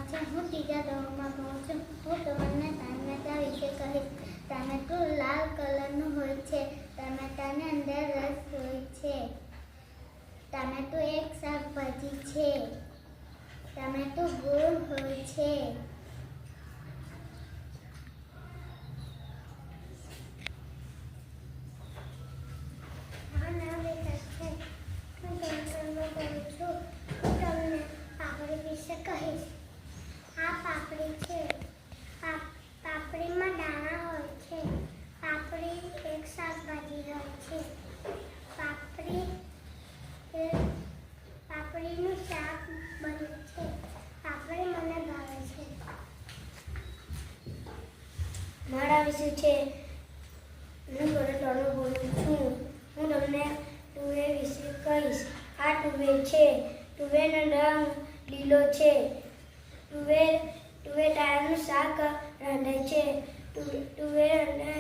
છે. હું ત્રીજા ધોરણમાં ભણું છું. હું તમને ટામેટા વિશે કહીશ. ટામેટું લાલ કલરનું હોય છે. ટામેટાની અંદર રસ હોય છે. ટામેટું એક શાકભાજી છે. ટામેટું ગોળ હોય છે. કહીશ. આ પાપડી છે. પાપડીમાં દાણા હોય છે. પાપડી એક શાકભાજી હોય છે. પાપડીનું શાક બને છે. પાપડી મને ભાવે છે. મારા વિશે છે. હું ધોરણ બોલું છું. હું તમને તુવેર વિશે કહીશ. આ તુવેર છે. તુવેરનો રંગ લીલો છે. તુવેર દાળનું શાક રાંધે છે. તુવેર અને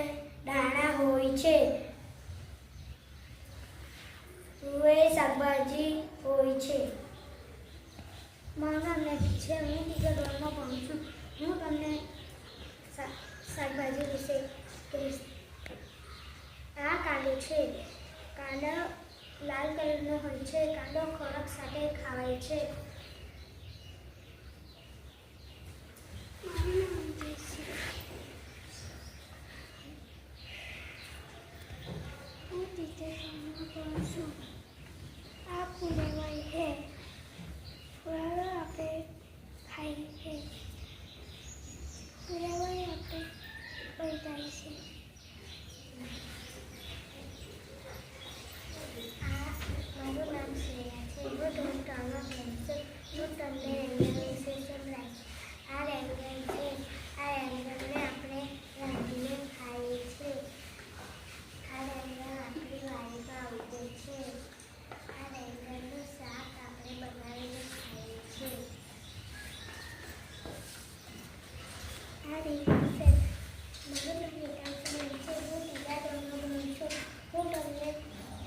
દાણા હોય છે. તુવેર શાકભાજી હોય છે. મારું નામ નેટ છે. હું ત્રીજા ધોરણમાં ભણું છું. હું તમને શાકભાજી વિશે કહીશ. આ કાંદો છે. કાંદો લાલ કલરનો હોય છે. કાંદો ખોરાક સાથે ખાવાય છે. આ ફુલાવર છે. ફુલાવર આપણે ખાઈએ છીએ. ફુલાવર આપણે બધાય છે. મારું નામ શ્રેયા છે. હું ધોરણ 3માં ભણું છું. હું તમને રેંગણ વિશે સમજાવીશ. આ રેંગણ છે. આ રેંગણને આપણે રાંધીને ખાઈએ છીએ. આ રેંગણ આપણી વાડીમાં ઉગે છે. આ રેંગણનું શાક આપણે બનાવીને ખાઈએ છીએ. આ રીંગણ છે. મારું નામ વિકાસબેન છે. હું ત્રીજા ધોરણમાં ભણું છું. હું તમને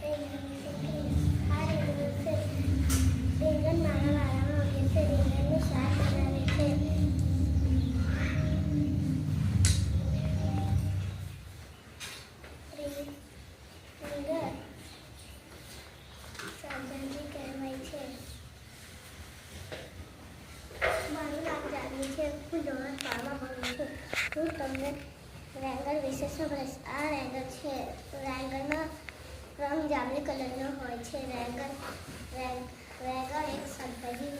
રીંગણ વિશે કહીશ. આ રીંગણ છે. રીંગણ મારા વાળામાં ઉગે છે. રીંગણનું શાક બનાવે છે. રીંગણ શાકભાજી કહેવાય છે. મારું નામ જાનવી છે. હું ધોરણ 3માં ભણું છું. હું તમને રેંગણ વિશે સમજાવીશ. આ રેંગણ છે. રેંગણનો રંગ જાંબલી કલરનો હોય છે. રેંગણ એક શાકભાજી